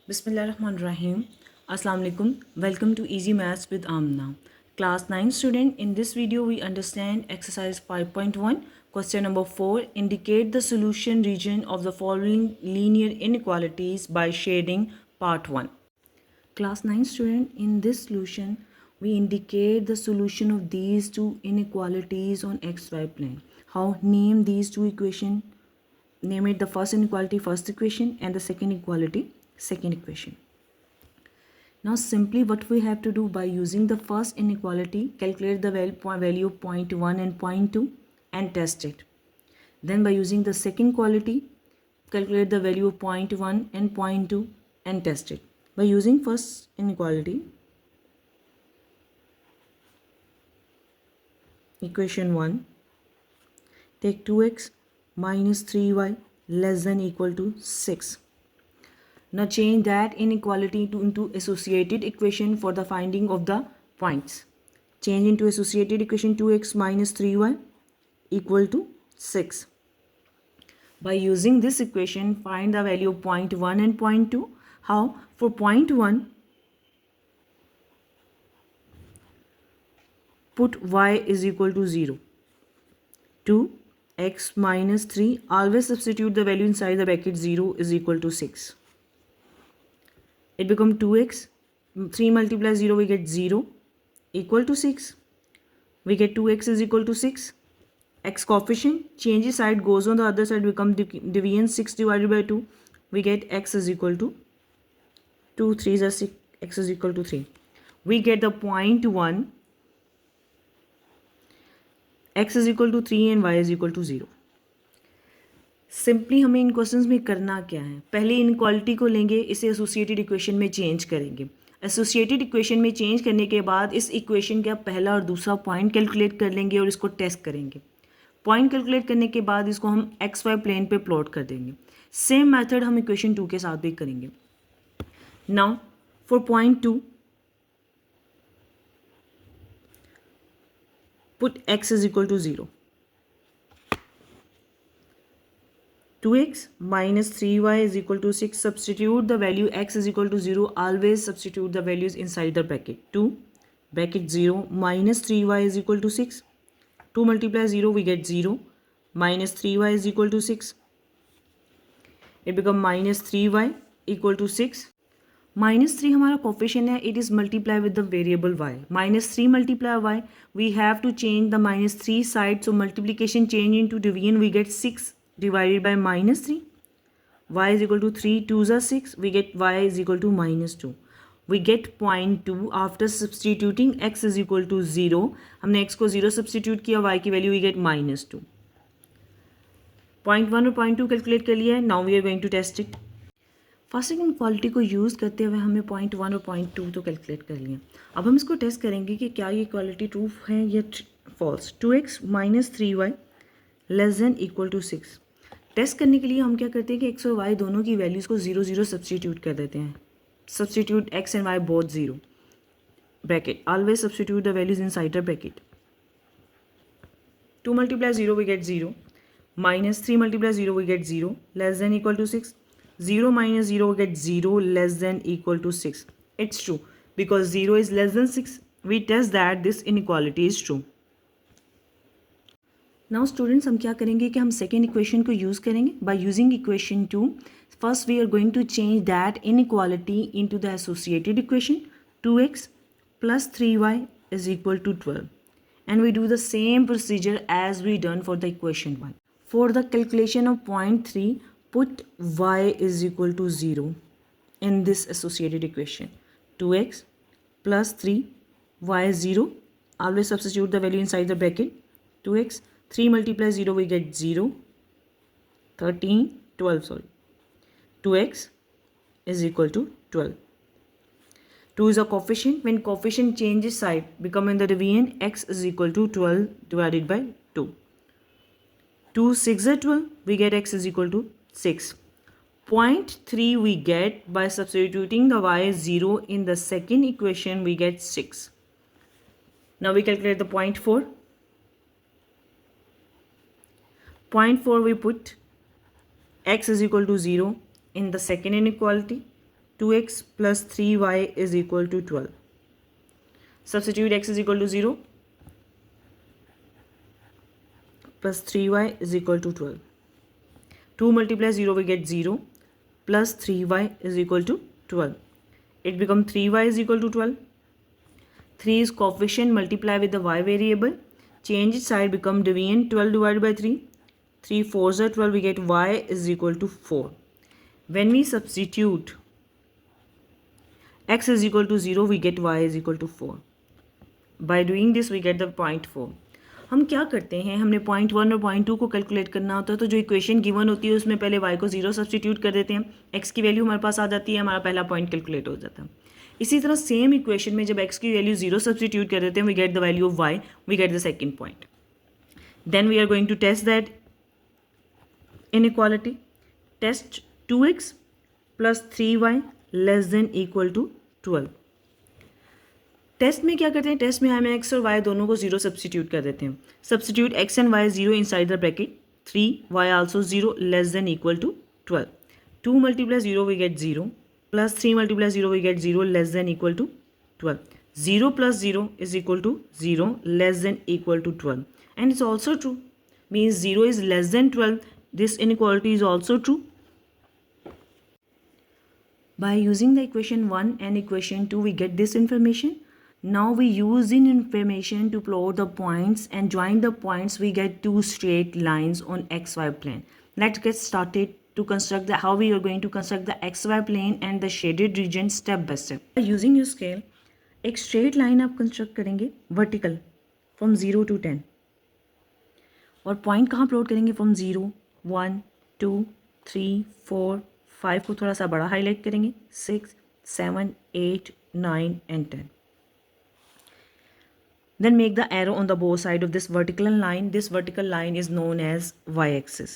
Bismillahirrahmanirrahim. Assalamu alaikum. Welcome to Easy Maths with Amna. Class 9 student, in this video we understand exercise 5.1. Question number 4. Indicate the solution region of the following linear inequalities by shading part 1. Class 9 student, in this solution we indicate the solution of these two inequalities on xy plane. How? Name these two equations. Name it the first inequality first equation and the second equality second equation. Now simply what we have to do, by using the first inequality, calculate the value of 0.1 and 0.2 and test it. Then by using the second quality, calculate the value of 0.1 and 0.2 and test it. By using first inequality, equation 1, take 2x minus 3y less than equal to 6. Now change that inequality into associated equation for the finding of the points. Change into associated equation 2x minus 3y equal to 6. By using this equation, find the value of 0.1 and 0.2. How? For 0.1, put y is equal to 0. 2x minus 3, always substitute the value inside the bracket. 0 is equal to 6. It becomes 2x, 3 multiplies 0, we get 0 equal to 6. We get 2x is equal to 6. X coefficient changes side, goes on the other side, become division 6 divided by 2. We get x is equal to 2, 3 is 6, x is equal to 3. We get the 0.1, x is equal to 3 and y is equal to 0. Simply हमें इन questions में करना क्या है, पहले inequality को लेंगे, इसे associated equation में चेंज करेंगे. एसोसिएटेड इक्वेशन में चेंज करने के बाद इस इक्वेशन का पहला और दूसरा पॉइंट कैलकुलेट कर लेंगे और इसको टेस्ट करेंगे. पॉइंट कैलकुलेट करने के बाद इसको हम एक्स वाई प्लेन पे प्लॉट कर देंगे. सेम मेथड हम इक्वेशन 2 के साथ भी करेंगे. Now for point 2, put x is equal to 0. 2x minus 3y is equal to 6. Substitute the value x is equal to 0. Always substitute the values inside the bracket. 2 bracket 0 minus 3y is equal to 6. 2 multiply 0, we get 0. Minus 3y is equal to 6. It becomes minus 3y equal to 6. Minus 3 हमारा coefficient है. It is multiply with the variable y. Minus 3 multiply y. We have to change the minus 3 side. So multiplication change into division. We get 6 divided by minus 3. Y is equal to 3, 2s are 6. We get y is equal to minus 2. We get 0.2 after substituting x is equal to 0. हमने x को 0 substitute किया, y की value we get minus 2. 0.1 और 0.2 calculate कर लिया है. Now we are going to test it. First inequality को use करते हुए हमने 0.1 और 0.2 तो कैलकुलेट कर लिया. अब हम इसको टेस्ट करेंगे कि क्या ये इक्वालिटी ट्रू है या false. 2x minus 3y less than equal to 6. Test करने के लिए हम क्या करते हैं कि एक्स और वाई दोनों की वैल्यूज़ को 0 0 सब्सटीट्यूट कर देते हैं. Substitute x and y both 0. Bracket, always substitute the values inside the bracket. 2 multiply 0, we get 0. Minus 3 multiply 0, we get 0. Less than equal to 6. 0 minus 0, we get 0 less than equal to 6. It's true because 0 is less than 6. We test that this inequality is true. Now students, हम क्या करेंगे कि हम second equation को use करेंगे. By using equation 2, first we are going to change that inequality into the associated equation. 2x plus 3y is equal to 12. And we do the same procedure as we done for the equation 1. For the calculation of point 3, put y is equal to 0 in this associated equation. 2x plus 3, y is 0. Always substitute the value inside the bracket. 2x, 3 multiply 0, we get 0. 13, 12, sorry. 2x is equal to 12. 2 is a coefficient. When coefficient changes side, become in the division, x is equal to 12 divided by 2. 2 6 are 12, we get x is equal to 6. 0.3 we get by substituting the y 0 in the second equation, we get 6. Now we calculate the 0.4. 0.4 we put x is equal to 0 in the second inequality. 2x plus 3y is equal to 12. Substitute x is equal to 0 plus 3y is equal to 12. 2 multiply 0, we get 0 plus 3y is equal to 12. It becomes 3y is equal to 12. 3 is coefficient, multiply with the y variable. Change its side, become deviant. 12 divided by 3. 3 4s are 12, we get y is equal to 4. When we substitute x is equal to 0, we get y is equal to 4. By doing this, we get the point 4. हम क्या करते हैं, हमने point 1 और point 2 को calculate करना होता है, तो जो इक्वेशन गिवन होती है उसमें पहले y को 0 सब्सटीट्यूट कर देते हैं, x की वैल्यू हमारे पास आ जाती है, हमारा पहला पॉइंट कैलकुलेट हो जाता है. इसी तरह सेम इक्वेशन में जब x की वैल्यू 0 सब्सटीट्यूट कर देते हैं, we get the value of y, we get the second point. Then we are going to test that inequality. Test 2x plus 3y less than equal to 12. Test में क्या करते हैं, test में हमें x और y दोनों को 0 substitute कर देते हैं. Substitute x and y 0 inside the bracket. 3y also 0 less than equal to 12. 2 multiply 0 we get 0 plus 3 multiply 0 we get 0 less than equal to 12. 0 plus 0 is equal to 0 less than equal to 12. And it's also true. Means 0 is less than 12. This inequality is also true. By using the equation 1 and equation 2, we get this information. Now we use in information to plot the points, and join the points we get two straight lines on xy plane. Let's get started to construct how we are going to construct the xy plane and the shaded region step by step. By using your scale, एक straight line आप construct करेंगे vertical from 0 to 10, और point कहाँ plot करेंगे from 0, 1, 2, 3, 4, 5 को थोड़ा सा बड़ा highlight करेंगे, 6, 7, 8, 9 and 10. Then make the arrow on the both side of this vertical line. This vertical line is known as y-axis.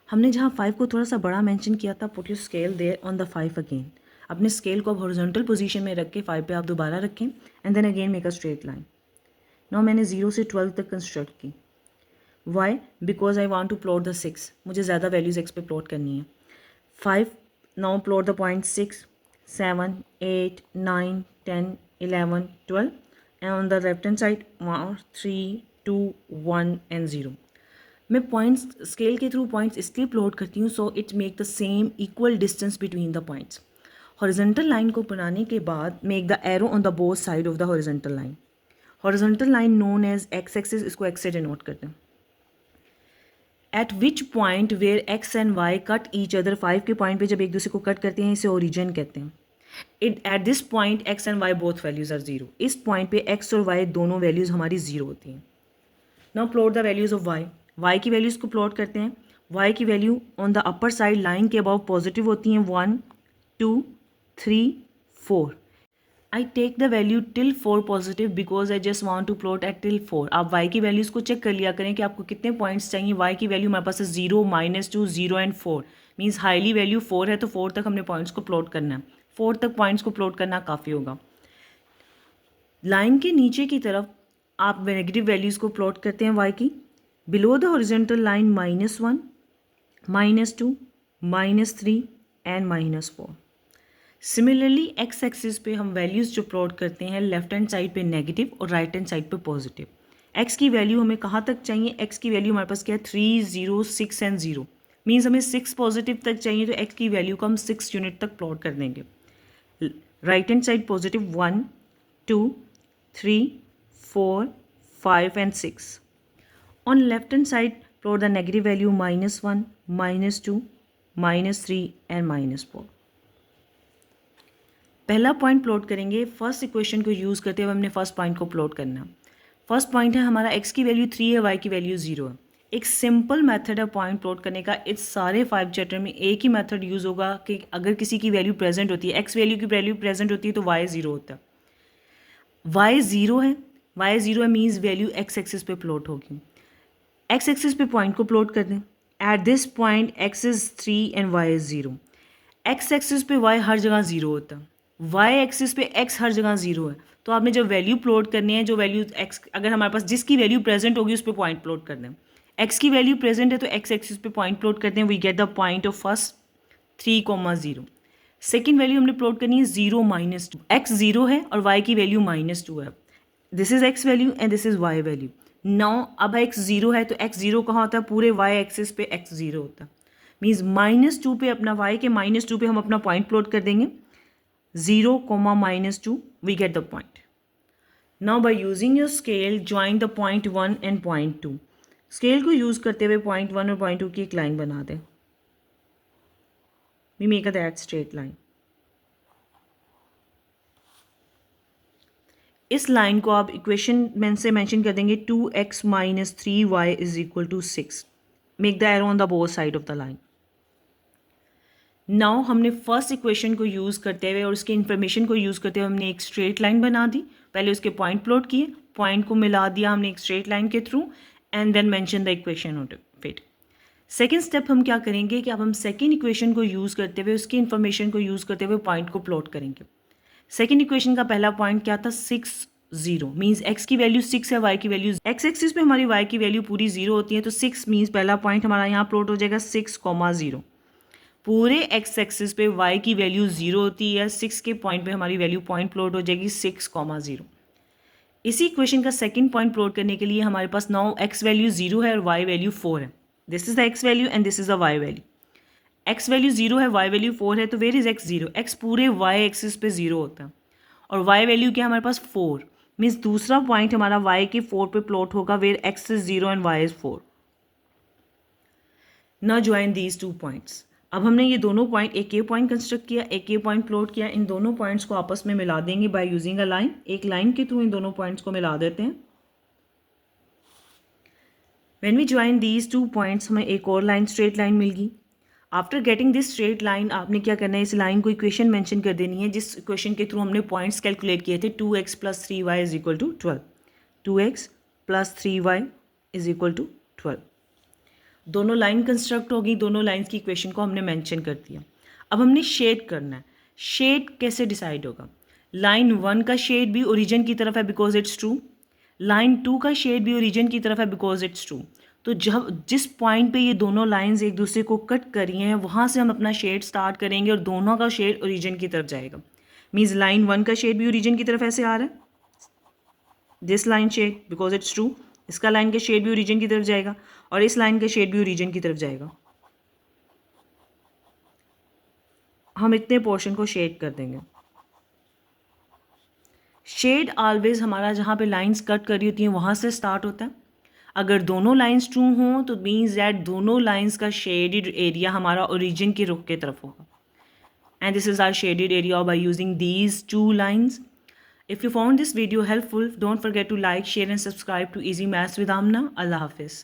हमने जहाँ 5 को थोड़ा सा बड़ा मेंशन किया था, put your scale there on the 5 again. अपने स्केल को अब हॉरिजॉन्टल पोजीशन में रख के 5 पे आप दोबारा रखें, and then again make a straight line. Now मैंने 0 से 12 तक कंस्ट्रक्ट की. Why? Because I want to plot the 6. मुझे ज़्यादा वैल्यूज़ x पे प्लॉट करनी है. 5. Now plot the point 6, 7, 8, 9, 10, 11, 12, and on the left hand side 3, 2, 1 and 0. मैं पॉइंट्स स्केल के थ्रू पॉइंट्स इसलिए प्लॉट करती हूँ so it make the same equal distance between the points. Horizontal line को बनाने के बाद make the arrow on the both side of the horizontal line. Horizontal line known as x axis, इसको x से denote करते हैं. At which point where x and y cut each other, 5 के point पे जब एक दूसरे को कट करते हैं इसे ओरिजिन कहते हैं. At this point x and y both values are 0. इस पॉइंट पे x और y दोनों वैल्यूज़ हमारी 0 होती हैं. Now plot the values of y की वैल्यूज़ को प्लॉट करते हैं. y की value on the upper side line के अबाउ पॉजिटिव होती हैं. 1, 2, 3, 4. I take the value till 4 positive because I just want to plot at till 4. आप y की वैल्यूज़ को चेक कर लिया करें कि आपको कितने पॉइंट्स चाहिए. y की वैल्यू हमारे पास है 0, -2, 0 एंड 4. मीन्स हाईली वैल्यू 4 है, तो 4 तक हमने पॉइंट्स को प्लॉट करना है. 4 तक पॉइंट्स को प्लॉट करना काफ़ी होगा. लाइन के नीचे की तरफ आप नेगेटिव वैल्यूज़ को प्लॉट करते हैं y की. Below the horizontal line -1, -2, -3 and -4. Similarly x axis पे हम वैल्यूज़ जो प्लॉट करते हैं लेफ्ट हैंड साइड पे नेगेटिव और राइट हैंड साइड पे पॉजिटिव. एक्स की वैल्यू हमें कहाँ तक चाहिए, एक्स की वैल्यू हमारे पास क्या है 3, 0, 6 एंड 0. मीन्स हमें 6 पॉजिटिव तक चाहिए, तो एक्स की वैल्यू को हम 6 यूनिट तक प्लॉट कर देंगे. Right hand side positive 1, 2, 3, 4, 5 and 6. On left hand side plot the negative value -1, -2, -3 and -4. पहला पॉइंट प्लॉट करेंगे. फर्स्ट इक्वेशन को यूज़ करते हुए हमने फर्स्ट पॉइंट को प्लॉट करना. फर्स्ट पॉइंट है हमारा x की वैल्यू 3 है, y की वैल्यू 0 है. एक सिंपल मेथड है पॉइंट प्लॉट करने का. इस सारे 5 चैप्टर में एक ही मेथड यूज़ होगा कि अगर किसी की वैल्यू प्रेजेंट होती है, x वैल्यू की वैल्यू प्रेजेंट होती है तो y 0 होता है. y 0 है मीन्स वैल्यू x एक्सिस पे प्लॉट होगी. x एक्सिस पे पॉइंट को प्लॉट कर दें. Eight this point x is 3 and y is 0. x axis पे y हर जगह 0 होता है. y एक्सिस पे x हर जगह 0 है. तो आपने जब वैल्यू प्लॉट करनी है, जो वैल्यू x अगर हमारे पास जिसकी वैल्यू प्रेजेंट होगी उस पर पॉइंट प्लॉट कर दें. x की वैल्यू प्रेजेंट है तो x एक्सिस पे पॉइंट प्लॉट करते हैं. We get the point of first 3,0। Second value हमने प्लॉट करनी है 0 -2। x 0 है और y की वैल्यू -2 है। This is x value and this is y value. Now अब x 0 है तो x 0 कहाँ होता है, पूरे y एक्सिस पे x 0 होता है। मीन्स -2 पे अपना y के -2 पे हम अपना पॉइंट प्लॉट कर देंगे। 0, -2 we get the point. Now by using your scale join the point 1 and point 2। Scale को यूज करते हुए पॉइंट 1 और पॉइंट 2 की एक लाइन बना दें। We make that straight line. इस लाइन को आप इक्वेशन में से मेंशन कर देंगे 2x - 3y = 6। Make the arrow on the both side of the line. Now हमने फर्स्ट इक्वेशन को यूज़ करते हुए और उसके इन्फॉर्मेशन को यूज़ करते हुए हमने एक स्ट्रेट लाइन बना दी। पहले उसके पॉइंट प्लॉट किए, पॉइंट को मिला दिया हमने एक स्ट्रेट लाइन के through and then mention the equation of it. Second step हम क्या करेंगे कि अब हम सेकेंड इक्वेशन को यूज़ करते हुए उसकी इन्फॉर्मेशन को यूज़ करते हुए पॉइंट को प्लॉट करेंगे। सेकेंड इक्वेशन का पहला पॉइंट क्या था, 6 0 मीन्स x की वैल्यू 6 है, y की वैल्यू x एक्सिस पे हमारी y की वैल्यू पूरी 0 होती है, तो 6 मीन्स पहला पॉइंट हमारा यहाँ प्लॉट हो जाएगा 6,0। पूरे x एक्सिस पे y की वैल्यू 0 होती है, 6 के पॉइंट पे हमारी वैल्यू पॉइंट प्लॉट हो जाएगी 6,0। इसी इक्वेशन का सेकंड पॉइंट प्लॉट करने के लिए हमारे पास नाउ x वैल्यू 0 है और y वैल्यू 4 है। This is the x value and this is the y value. x value 0 है, y वैल्यू 4 है, तो वेयर इज x 0? x पूरे y एक्सिस पे 0 होता है और y वैल्यू क्या है हमारे पास 4। मीन्स दूसरा पॉइंट हमारा y के 4 पे प्लॉट होगा where x is 0 and y is 4। Now join these two points. अब हमने ये दोनों पॉइंट, एक ये पॉइंट कंस्ट्रक्ट किया, एक ये पॉइंट प्लॉट किया, इन दोनों पॉइंट्स को आपस में मिला देंगे बाय यूजिंग अ लाइन। एक लाइन के थ्रू इन दोनों पॉइंट्स को मिला देते हैं। When we join these two points हमें एक और लाइन, स्ट्रेट लाइन मिल गई। After getting this straight line आपने क्या करना है, इस लाइन को इक्वेशन मेंशन कर देनी है जिस इक्वेशन के थ्रू हमने पॉइंट्स कैलकुलेट किए थे। 2x + 3y = 12। 2x + 3y = 12। दोनों लाइन कंस्ट्रक्ट होगी, दोनों लाइंस की इक्वेशन को हमने मेंशन कर दिया। अब हमने शेड करना है। शेड कैसे डिसाइड होगा? लाइन 1 का शेड भी ओरिजिन की तरफ है बिकॉज इट्स ट्रू। लाइन 2 का शेड भी ओरिजिन की तरफ है बिकॉज इट्स ट्रू। तो जब जिस पॉइंट पे ये दोनों लाइंस एक दूसरे को कट कर रही हैं वहाँ से हम अपना शेड स्टार्ट करेंगे और दोनों का शेड ओरिजिन की तरफ जाएगा। मीन्स लाइन 1 का शेड भी ओरिजिन की तरफ ऐसे आ रहा है, this line shade because it's true. इसका लाइन का शेड भी ओरिजिन की तरफ जाएगा और इस लाइन का शेड भी ओरिजिन की तरफ जाएगा। हम इतने पोर्शन को शेड कर देंगे। शेड ऑलवेज हमारा जहाँ पे लाइंस कट कर रही होती हैं वहाँ से स्टार्ट होता है। अगर दोनों लाइंस ट्रू हों तो मीन्स दैट दोनों लाइंस का शेडेड एरिया हमारा ओरिजिन के रुख की तरफ होगा। And this is our shaded area by using these two lines. If you found this video helpful, don't forget to like, share and subscribe to Easy Maths with Amna. Allah Hafiz.